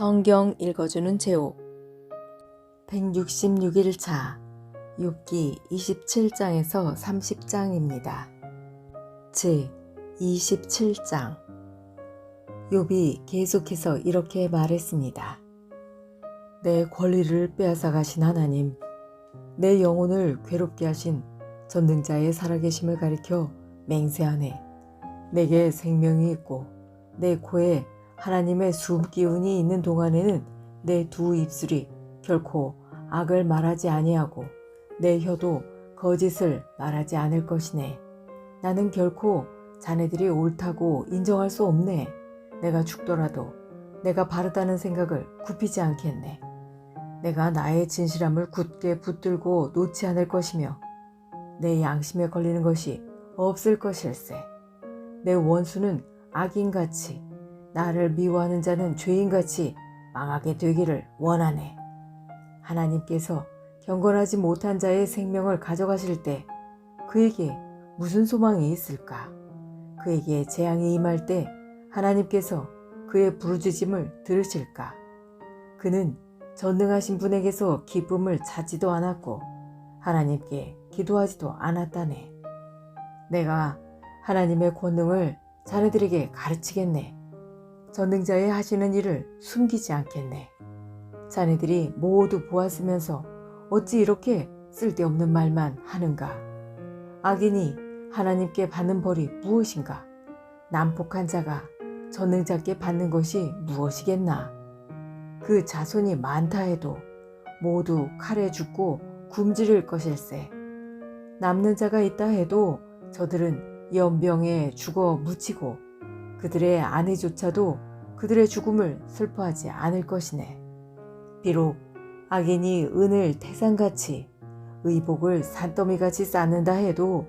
성경 읽어주는 제옥 166일차 욥기 27장에서 30장입니다. 제 27장 욥이 계속해서 이렇게 말했습니다. 내 권리를 빼앗아 가신 하나님, 내 영혼을 괴롭게 하신 전능자의 살아계심을 가리켜 맹세하네. 내게 생명이 있고 내 코에 하나님의 숨기운이 있는 동안에는 내 두 입술이 결코 악을 말하지 아니하고 내 혀도 거짓을 말하지 않을 것이네. 나는 결코 자네들이 옳다고 인정할 수 없네. 내가 죽더라도 내가 바르다는 생각을 굽히지 않겠네. 내가 나의 진실함을 굳게 붙들고 놓지 않을 것이며 내 양심에 걸리는 것이 없을 것일세. 내 원수는 악인같이 나를 미워하는 자는 죄인같이 망하게 되기를 원하네. 하나님께서 경건하지 못한 자의 생명을 가져가실 때 그에게 무슨 소망이 있을까? 그에게 재앙이 임할 때 하나님께서 그의 부르짖음을 들으실까? 그는 전능하신 분에게서 기쁨을 찾지도 않았고 하나님께 기도하지도 않았다네. 내가 하나님의 권능을 자네들에게 가르치겠네. 전능자의 하시는 일을 숨기지 않겠네. 자네들이 모두 보았으면서 어찌 이렇게 쓸데없는 말만 하는가? 악인이 하나님께 받는 벌이 무엇인가? 난폭한 자가 전능자께 받는 것이 무엇이겠나? 그 자손이 많다 해도 모두 칼에 죽고 굶주릴 것일세. 남는 자가 있다 해도 저들은 연병에 죽어 묻히고 그들의 아내조차도 그들의 죽음을 슬퍼하지 않을 것이네. 비록 악인이 은을 태산같이 의복을 산더미같이 쌓는다 해도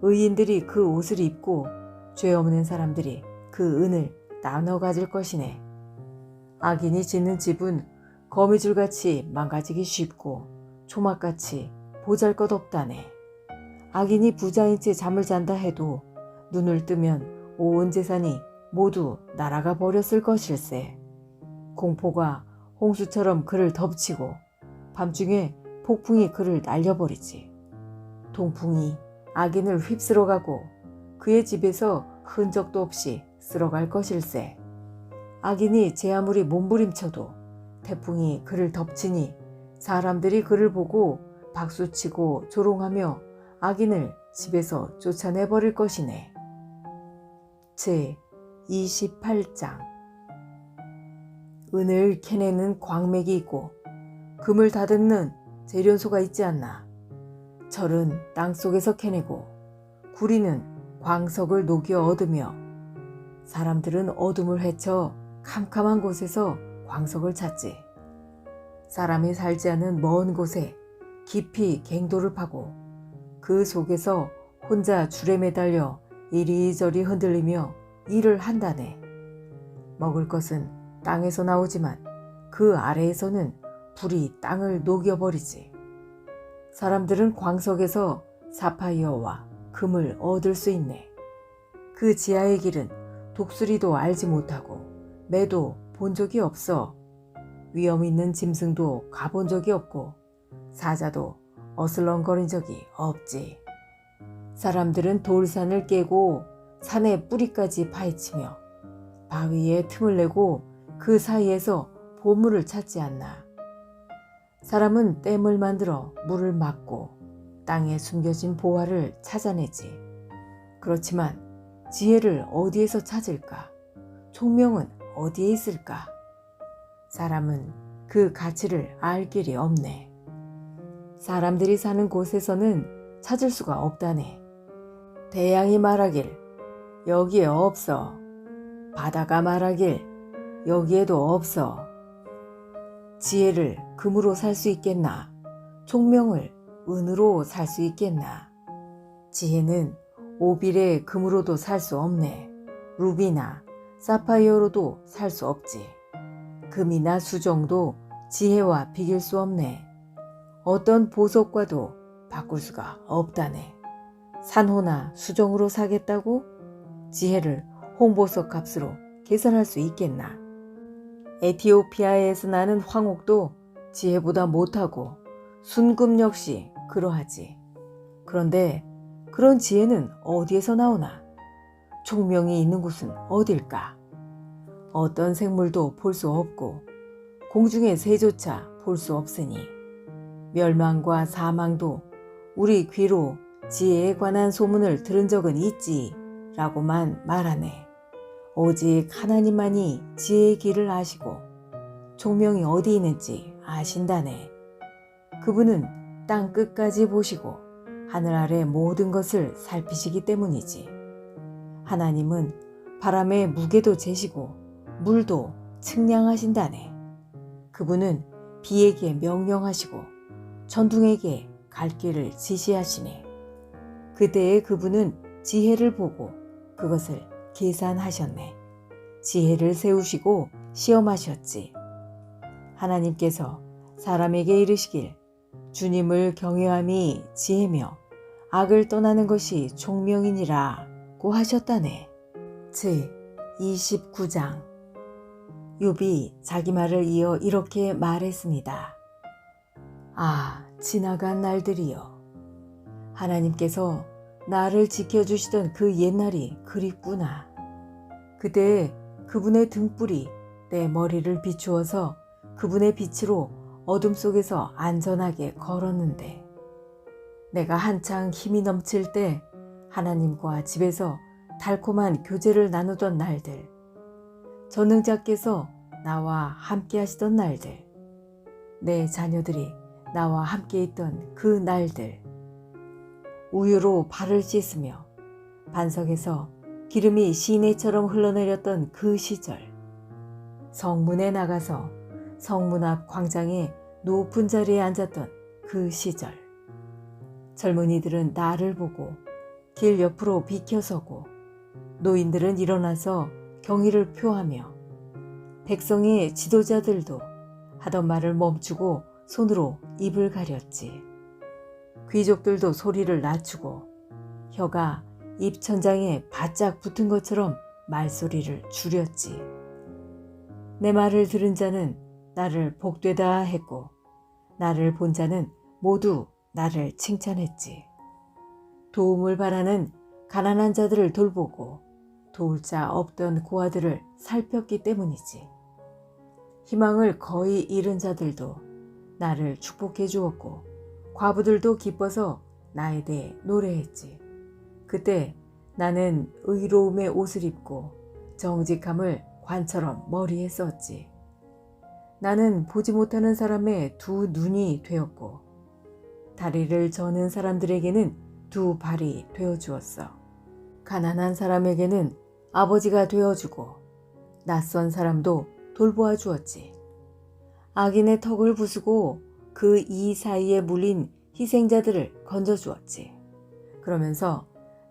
의인들이 그 옷을 입고 죄 없는 사람들이 그 은을 나눠 가질 것이네. 악인이 짓는 집은 거미줄같이 망가지기 쉽고 초막같이 보잘것없다네. 악인이 부자인 채 잠을 잔다 해도 눈을 뜨면 온 재산이 모두 날아가 버렸을 것일세. 공포가 홍수처럼 그를 덮치고 밤중에 폭풍이 그를 날려버리지. 동풍이 악인을 휩쓸어가고 그의 집에서 흔적도 없이 쓸어갈 것일세. 악인이 제 아무리 몸부림쳐도 태풍이 그를 덮치니 사람들이 그를 보고 박수치고 조롱하며 악인을 집에서 쫓아내버릴 것이네. 제 28장 은을 캐내는 광맥이 있고 금을 다듬는 재련소가 있지 않나. 철은 땅속에서 캐내고 구리는 광석을 녹여 얻으며 사람들은 어둠을 헤쳐 캄캄한 곳에서 광석을 찾지. 사람이 살지 않은 먼 곳에 깊이 갱도를 파고 그 속에서 혼자 줄에 매달려 이리저리 흔들리며 일을 한다네. 먹을 것은 땅에서 나오지만 그 아래에서는 불이 땅을 녹여버리지. 사람들은 광석에서 사파이어와 금을 얻을 수 있네. 그 지하의 길은 독수리도 알지 못하고 매도 본 적이 없어. 위험 있는 짐승도 가본 적이 없고 사자도 어슬렁거린 적이 없지. 사람들은 돌산을 깨고 산의 뿌리까지 파헤치며 바위에 틈을 내고 그 사이에서 보물을 찾지 않나. 사람은 댐을 만들어 물을 막고 땅에 숨겨진 보화를 찾아내지. 그렇지만 지혜를 어디에서 찾을까? 총명은 어디에 있을까? 사람은 그 가치를 알 길이 없네. 사람들이 사는 곳에서는 찾을 수가 없다네. 태양이 말하길 여기에 없어. 바다가 말하길 여기에도 없어. 지혜를 금으로 살 수 있겠나? 총명을 은으로 살 수 있겠나? 지혜는 오빌의 금으로도 살 수 없네. 루비나 사파이어로도 살 수 없지. 금이나 수정도 지혜와 비길 수 없네. 어떤 보석과도 바꿀 수가 없다네. 산호나 수정으로 사겠다고? 지혜를 홍보석 값으로 계산할 수 있겠나? 에티오피아에서 나는 황옥도 지혜보다 못하고 순금 역시 그러하지. 그런데 그런 지혜는 어디에서 나오나? 총명이 있는 곳은 어딜까? 어떤 생물도 볼 수 없고 공중의 새조차 볼 수 없으니 멸망과 사망도 우리 귀로 지혜에 관한 소문을 들은 적은 있지 라고만 말하네. 오직 하나님만이 지혜의 길을 아시고 총명이 어디 있는지 아신다네. 그분은 땅 끝까지 보시고 하늘 아래 모든 것을 살피시기 때문이지. 하나님은 바람의 무게도 재시고 물도 측량하신다네. 그분은 비에게 명령하시고 천둥에게 갈 길을 지시하시네. 그때에 그분은 지혜를 보고 그것을 계산하셨네. 지혜를 세우시고 시험하셨지. 하나님께서 사람에게 이르시길 주님을 경외함이 지혜며 악을 떠나는 것이 총명이니라고 하셨다네. 제 29장. 욥이 자기 말을 이어 이렇게 말했습니다. 아, 지나간 날들이여. 하나님께서 나를 지켜주시던 그 옛날이 그립구나. 그때 그분의 등불이 내 머리를 비추어서 그분의 빛으로 어둠 속에서 안전하게 걸었는데, 내가 한창 힘이 넘칠 때 하나님과 집에서 달콤한 교제를 나누던 날들, 전능자께서 나와 함께 하시던 날들, 내 자녀들이 나와 함께 있던 그 날들, 우유로 발을 씻으며 반석에서 기름이 시내처럼 흘러내렸던 그 시절, 성문에 나가서 성문 앞 광장에 높은 자리에 앉았던 그 시절, 젊은이들은 나를 보고 길 옆으로 비켜서고 노인들은 일어나서 경의를 표하며 백성의 지도자들도 하던 말을 멈추고 손으로 입을 가렸지. 귀족들도 소리를 낮추고 혀가 입천장에 바짝 붙은 것처럼 말소리를 줄였지. 내 말을 들은 자는 나를 복되다 했고 나를 본 자는 모두 나를 칭찬했지. 도움을 바라는 가난한 자들을 돌보고 도울 자 없던 고아들을 살폈기 때문이지. 희망을 거의 잃은 자들도 나를 축복해 주었고 과부들도 기뻐서 나에 대해 노래했지. 그때 나는 의로움의 옷을 입고 정직함을 관처럼 머리에 썼지. 나는 보지 못하는 사람의 두 눈이 되었고 다리를 저는 사람들에게는 두 발이 되어주었어. 가난한 사람에게는 아버지가 되어주고 낯선 사람도 돌보아 주었지. 악인의 턱을 부수고 그 이 사이에 물린 희생자들을 건져주었지. 그러면서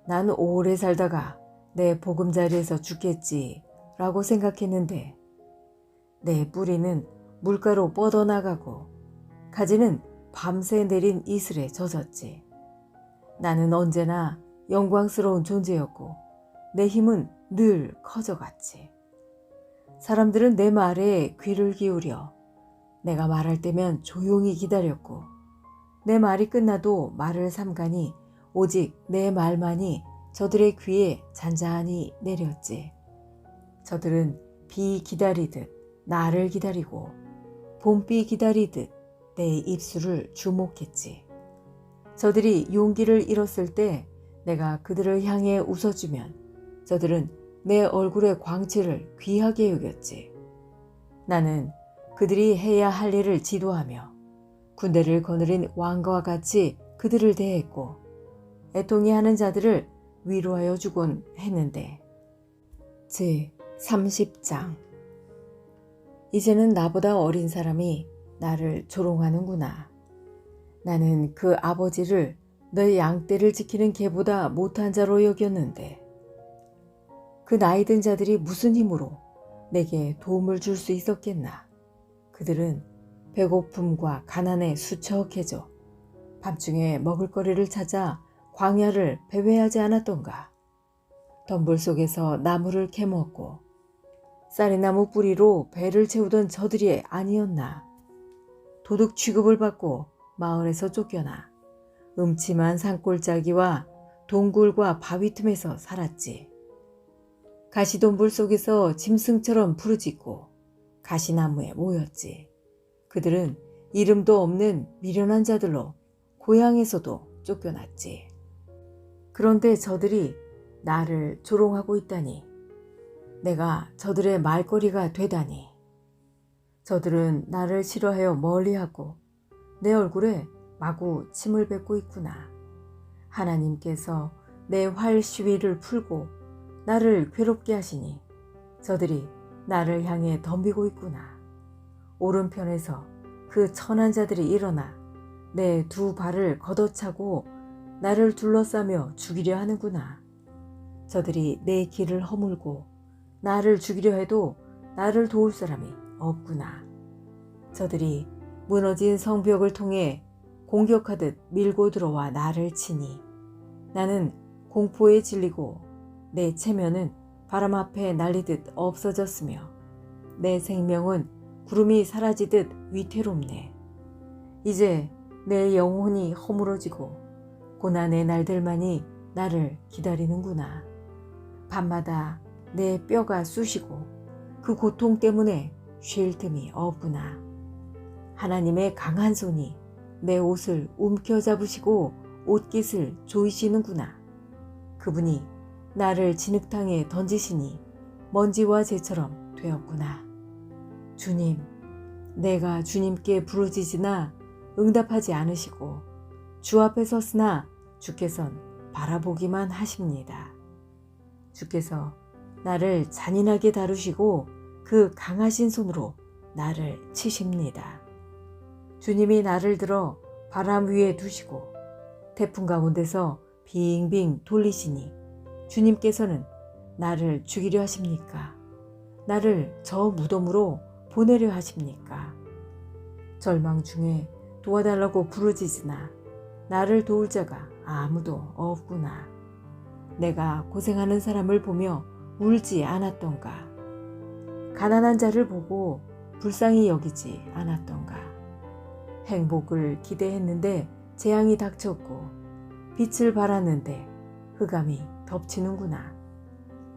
나는 오래 살다가 내 보금자리에서 죽겠지 라고 생각했는데 내 뿌리는 물가로 뻗어나가고 가지는 밤새 내린 이슬에 젖었지. 나는 언제나 영광스러운 존재였고 내 힘은 늘 커져갔지. 사람들은 내 말에 귀를 기울여 내가 말할 때면 조용히 기다렸고 내 말이 끝나도 말을 삼가니 오직 내 말만이 저들의 귀에 잔잔히 내렸지. 저들은 비 기다리듯 나를 기다리고 봄비 기다리듯 내 입술을 주목했지. 저들이 용기를 잃었을 때 내가 그들을 향해 웃어주면 저들은 내 얼굴의 광채를 귀하게 여겼지. 나는 그들이 해야 할 일을 지도하며 군대를 거느린 왕과 같이 그들을 대했고 애통이 하는 자들을 위로하여 주곤 했는데. 제 30장. 이제는 나보다 어린 사람이 나를 조롱하는구나. 나는 그 아버지를 내 양떼를 지키는 개보다 못한 자로 여겼는데 그 나이든 자들이 무슨 힘으로 내게 도움을 줄 수 있었겠나. 그들은 배고픔과 가난에 수척해져 밤중에 먹을거리를 찾아 광야를 배회하지 않았던가. 덤불 속에서 나무를 캐먹고 쌀이나무 뿌리로 배를 채우던 저들이 아니었나. 도둑 취급을 받고 마을에서 쫓겨나 음침한 산골짜기와 동굴과 바위 틈에서 살았지. 가시덤불 속에서 짐승처럼 부르짖고 가시나무에 모였지. 그들은 이름도 없는 미련한 자들로 고향에서도 쫓겨났지. 그런데 저들이 나를 조롱하고 있다니. 내가 저들의 말거리가 되다니. 저들은 나를 싫어하여 멀리하고 내 얼굴에 마구 침을 뱉고 있구나. 하나님께서 내 활 시위를 풀고 나를 괴롭게 하시니 저들이 나를 향해 덤비고 있구나. 오른편에서 그 천한 자들이 일어나 내 두 발을 걷어차고 나를 둘러싸며 죽이려 하는구나. 저들이 내 길을 허물고 나를 죽이려 해도 나를 도울 사람이 없구나. 저들이 무너진 성벽을 통해 공격하듯 밀고 들어와 나를 치니 나는 공포에 질리고 내 체면은 바람 앞에 날리듯 없어졌으며 내 생명은 구름이 사라지듯 위태롭네. 이제 내 영혼이 허물어지고 고난의 날들만이 나를 기다리는구나. 밤마다 내 뼈가 쑤시고 그 고통 때문에 쉴 틈이 없구나. 하나님의 강한 손이 내 옷을 움켜잡으시고 옷깃을 조이시는구나. 그분이 나를 진흙탕에 던지시니 먼지와 재처럼 되었구나. 주님, 내가 주님께 부르짖으나 응답하지 않으시고 주 앞에 섰으나 주께선 바라보기만 하십니다. 주께서 나를 잔인하게 다루시고 그 강하신 손으로 나를 치십니다. 주님이 나를 들어 바람 위에 두시고 태풍 가운데서 빙빙 돌리시니 주님께서는 나를 죽이려 하십니까? 나를 저 무덤으로 보내려 하십니까? 절망 중에 도와달라고 부르짖으나 나를 도울 자가 아무도 없구나. 내가 고생하는 사람을 보며 울지 않았던가? 가난한 자를 보고 불쌍히 여기지 않았던가? 행복을 기대했는데 재앙이 닥쳤고 빛을 발하는데 흑암이 덮치는구나.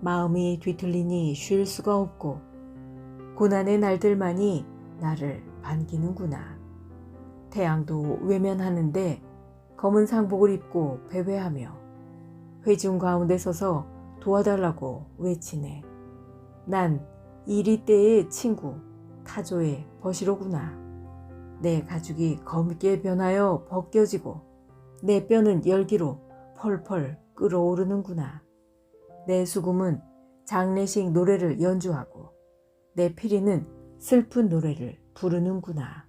마음이 뒤틀리니 쉴 수가 없고 고난의 날들만이 나를 반기는구나. 태양도 외면하는데 검은 상복을 입고 배회하며 회중 가운데 서서 도와달라고 외치네. 난 이리떼의 친구 타조의 버시로구나. 내 가죽이 검게 변하여 벗겨지고 내 뼈는 열기로 펄펄 끓어오르는구나. 내 수금은 장례식 노래를 연주하고 내 피리는 슬픈 노래를 부르는구나.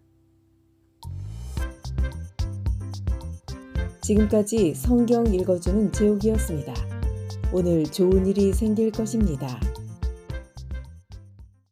지금까지 성경 읽어주는 제옥이었습니다. 오늘 좋은 일이 생길 것입니다.